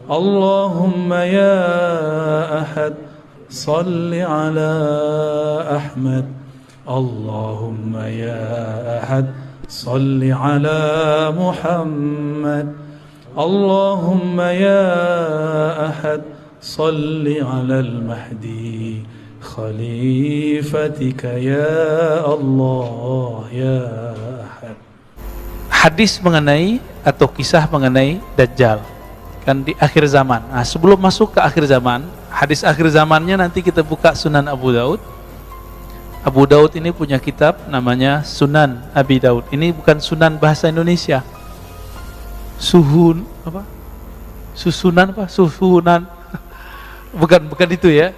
اللهم يا أحد صل على أحمد اللهم يا أحد صل على محمد اللهم يا أحد صل على المهدي خليفتك يا الله يا أحد. Hadis mengenai atau kisah mengenai Dajjal kan di akhir zaman. Nah, sebelum masuk ke akhir zaman, hadis akhir zamannya nanti kita buka Sunan Abu Daud. Abu Daud ini punya kitab namanya Sunan Abi Daud. Ini bukan Sunan bahasa Indonesia. Susunan apa? Susunan. Bukan itu ya.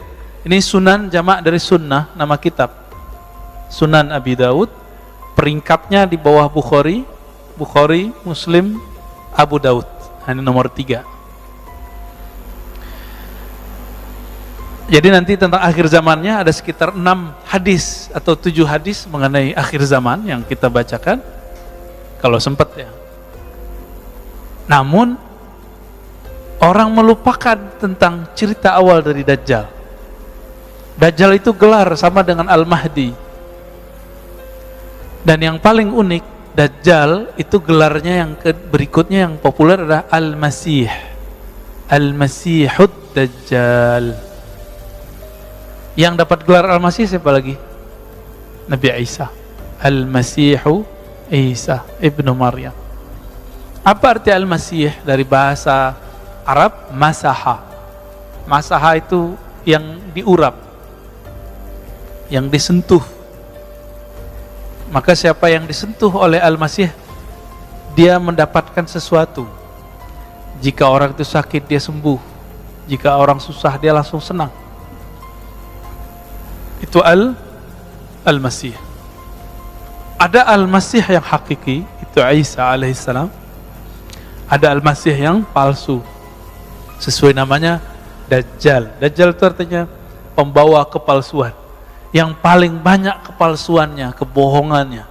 Ini Sunan jamak dari sunnah, nama kitab. Sunan Abi Daud, peringkatnya di bawah Bukhari, Muslim, Abu Daud. Ini nomor 3. Jadi nanti tentang akhir zamannya ada sekitar 6 hadis atau 7 hadis mengenai akhir zaman yang kita bacakan kalau sempat ya. Namun orang melupakan tentang cerita awal dari Dajjal. Dajjal itu gelar sama dengan Al-Mahdi. Dan yang paling unik, Dajjal itu gelarnya yang berikutnya yang populer adalah Al-Masih. Al-Masihud Dajjal. Yang dapat gelar Al-Masih siapa lagi? Nabi Isa. Al-Masihu Isa ibnu Maryam. Apa arti Al-Masih dari bahasa Arab? Masaha. Masaha itu yang diurap, yang disentuh. Maka siapa yang disentuh oleh Al-Masih, dia mendapatkan sesuatu. Jika orang itu sakit, dia sembuh. Jika orang susah, dia langsung senang. Itu Al-Masih. Ada Al-Masih yang hakiki, itu Isa alaihissalam. Ada Al-Masih yang palsu, sesuai namanya Dajjal. Dajjal itu artinya pembawa kepalsuan, yang paling banyak kepalsuannya, kebohongannya.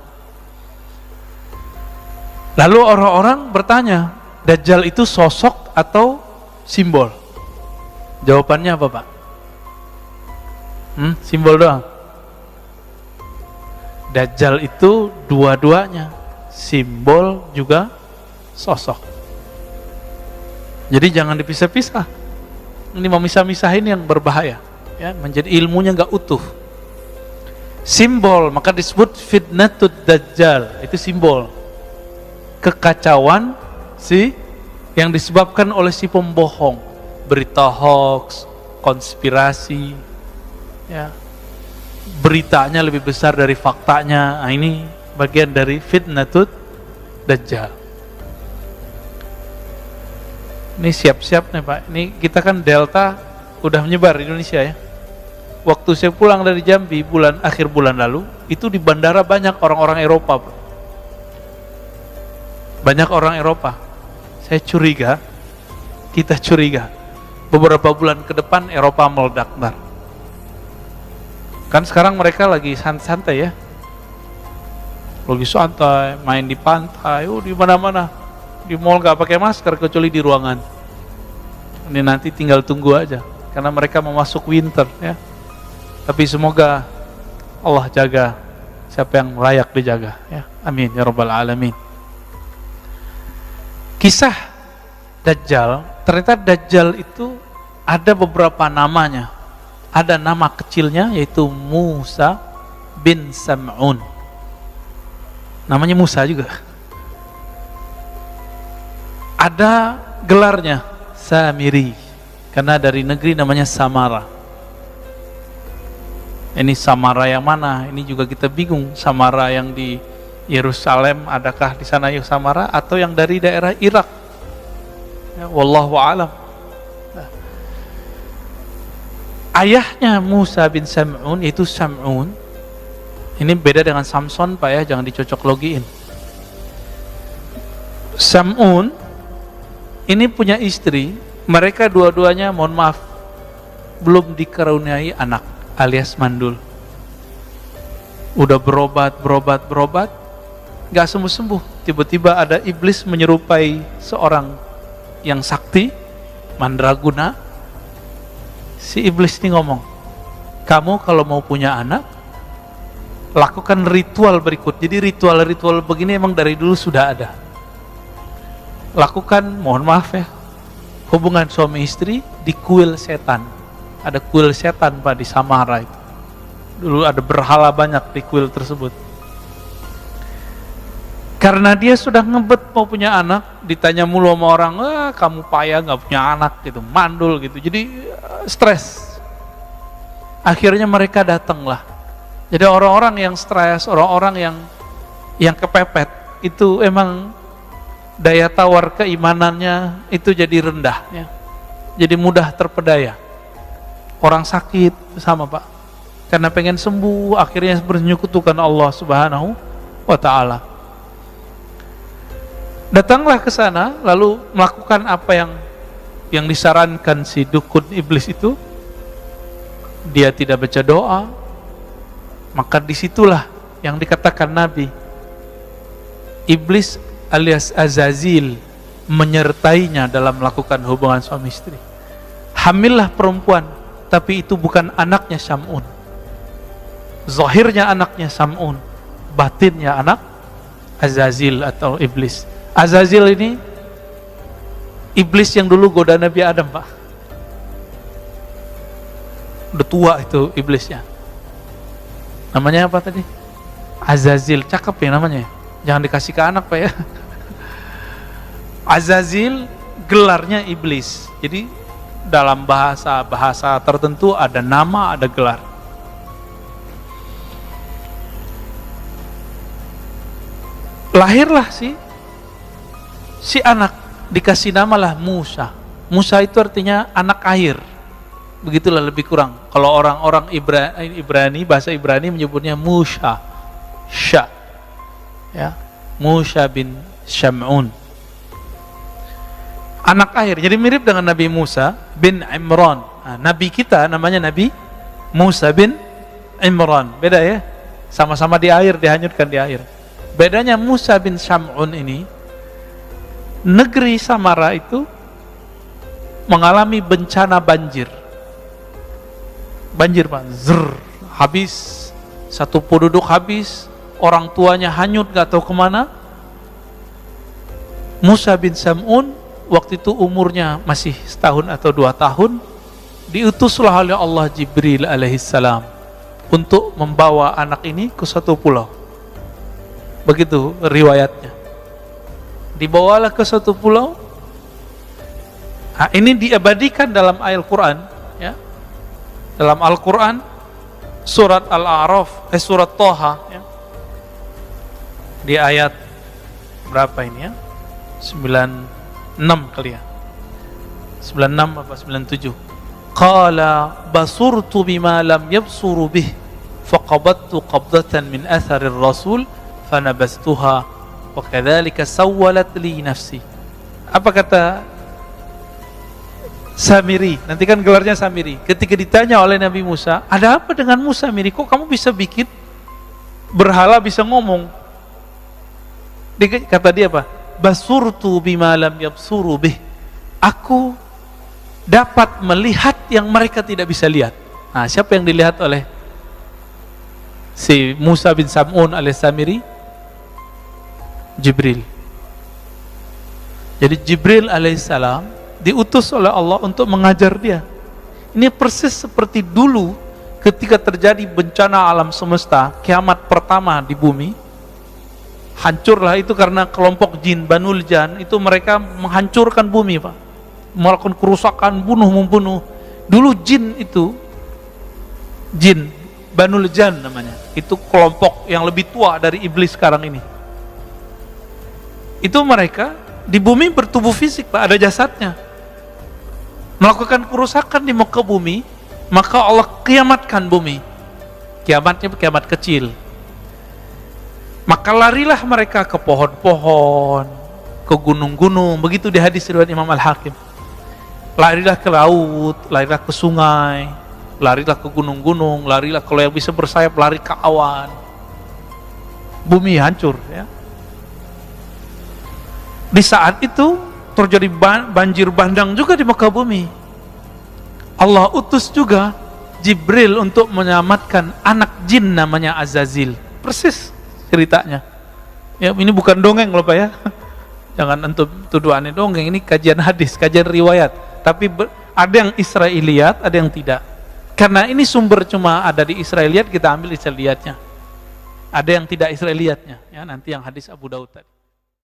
Lalu orang-orang bertanya, Dajjal itu sosok atau simbol? Jawabannya apa, Pak? Simbol doang. Dajjal itu dua-duanya, simbol juga sosok. Jadi jangan dipisah-pisah. Ini memisah-misahin yang berbahaya, ya, menjadi ilmunya nggak utuh. Simbol maka disebut fitnatud Dajjal, itu simbol kekacauan yang disebabkan oleh si pembohong, berita hoax, konspirasi. Ya, beritanya lebih besar dari faktanya. Nah, ini bagian dari fitnatud Dajjal. Ini siap-siap nih Pak. Ini kita kan Delta udah menyebar di Indonesia ya. Waktu saya pulang dari Jambi akhir bulan lalu, itu di bandara banyak orang-orang Eropa, Pak. Banyak orang Eropa. Kita curiga beberapa bulan ke depan Eropa meledak. Kan sekarang mereka lagi santai ya, lagi santai, main di pantai, di mana-mana, di mall nggak pakai masker kecuali di ruangan. Ini nanti tinggal tunggu aja, karena mereka mau masuk winter ya. Tapi semoga Allah jaga siapa yang layak dijaga ya. Amin ya rabbal alamin. Kisah Dajjal, ternyata Dajjal itu ada beberapa namanya. Ada nama kecilnya yaitu Musa bin Sam'un. Namanya Musa juga. Ada gelarnya Samiri, karena dari negeri namanya Samara. Ini Samara yang mana? Ini juga kita bingung. Samara yang di Yerusalem, adakah di sana Samara, atau yang dari daerah Irak? Ya, wallahu a'lam. Ayahnya Musa bin Sam'un itu Sam'un. Ini beda dengan Samson Pak ya, jangan dicocok logiin. Sam'un ini punya istri, mereka dua-duanya mohon maaf belum dikaruniai anak alias mandul. Udah berobat, gak sembuh-sembuh. Tiba-tiba ada iblis menyerupai seorang yang sakti, mandraguna, si iblis ini ngomong, kamu kalau mau punya anak, lakukan ritual berikut. Jadi ritual-ritual begini emang dari dulu sudah ada. Lakukan, mohon maaf ya, hubungan suami istri di kuil setan. Ada kuil setan Pak di Samara itu. Dulu ada berhala banyak di kuil tersebut. Karena dia sudah ngebet mau punya anak, ditanya mulu sama orang, kamu payah nggak punya anak gitu, mandul gitu. Jadi stres. Akhirnya mereka datanglah. Jadi orang-orang yang stres, orang-orang yang kepepet, itu emang daya tawar keimanannya itu jadi rendah ya. Jadi mudah terpedaya. Orang sakit sama Pak, karena pengen sembuh akhirnya bernyekutukan Allah Subhanahu wa ta'ala. Datanglah ke sana lalu melakukan apa yang disarankan si dukun iblis itu. Dia tidak baca doa, maka disitulah yang dikatakan Nabi, iblis alias Azazil menyertainya dalam melakukan hubungan suami istri. Hamillah perempuan, tapi itu bukan anaknya Sam'un. Zahirnya anaknya Sam'un, batinnya anak Azazil atau iblis. Azazil ini iblis yang dulu goda Nabi Adam Pak. Udah tua itu iblisnya. Namanya apa tadi? Azazil, cakep ya namanya. Jangan dikasih ke anak Pak ya. Azazil gelarnya iblis. Jadi dalam bahasa tertentu ada nama, ada gelar. Lahirlah si anak, dikasih namalah Musa. Musa itu artinya anak air. Begitulah lebih kurang. Kalau orang-orang Ibrani, bahasa Ibrani menyebutnya Musa. Sya. Ya. Musa bin Syam'un. Anak air. Jadi mirip dengan Nabi Musa bin Imran. Nah, Nabi kita namanya Nabi Musa bin Imran. Beda ya? Sama-sama di air, dihanyutkan di air. Bedanya Musa bin Syam'un ini, negeri Samara itu mengalami bencana banjir. Banjir Pak, habis, satu penduduk habis, orang tuanya hanyut gak tahu kemana. Musa bin Sam'un waktu itu umurnya masih setahun atau 2 tahun, diutuslah oleh Allah Jibril alaihissalam untuk membawa anak ini ke satu pulau. Begitu riwayatnya. Dibawalah ke suatu pulau. Nah, ini diabadikan dalam ayat Al-Quran ya. Dalam Al-Quran surat Al-A'raf, surat Toha ya. Di ayat berapa ini ya? 96 kali ya. 96 apa 97. Qala basurtu bima lam yabsuru bih faqabattu qabdatan min atharir rasul fanabastuha wa kadzalika sawwalat li nafsi. Apa kata Samiri? Nanti kan gelarnya Samiri. Ketika ditanya oleh Nabi Musa, ada apa dengan Musa Samiri? Kok kamu bisa bikin berhala bisa ngomong? Kata dia apa? Basurtu bima lam yabsuru bih. Aku dapat melihat yang mereka tidak bisa lihat. Nah, siapa yang dilihat oleh si Musa bin Sam'un alias Samiri? Jibril. Jadi Jibril alaihissalam diutus oleh Allah untuk mengajar dia. Ini persis seperti dulu ketika terjadi bencana alam semesta, kiamat pertama di bumi. Hancurlah itu karena kelompok jin Banul Jan, itu mereka menghancurkan bumi Pak, melakukan kerusakan, membunuh. Dulu jin itu, jin Banul Jan namanya, itu kelompok yang lebih tua dari iblis sekarang ini. Itu mereka di bumi bertubuh fisik Pak, ada jasadnya, melakukan kerusakan di muka bumi. Maka Allah kiamatkan bumi. Kiamatnya kiamat kecil. Maka larilah mereka ke pohon-pohon, ke gunung-gunung. Begitu di hadis riwayat Imam Al-Hakim. Larilah ke laut, larilah ke sungai, larilah ke gunung-gunung, larilah kalau yang bisa bersayap lari ke awan. Bumi hancur ya. Di saat itu terjadi banjir bandang juga di muka bumi. Allah utus juga Jibril untuk menyelamatkan anak jin namanya Azazil. Persis ceritanya. Ya, ini bukan dongeng loh Pak ya. Jangan antum tuduh aneh dongeng, ini kajian hadis, kajian riwayat. Tapi ada yang Israiliyat, ada yang tidak. Karena ini sumber cuma ada di Israiliyat, kita ambil Israiliyatnya. Ada yang tidak Israiliyatnya, ya nanti yang hadis Abu Daud tadi.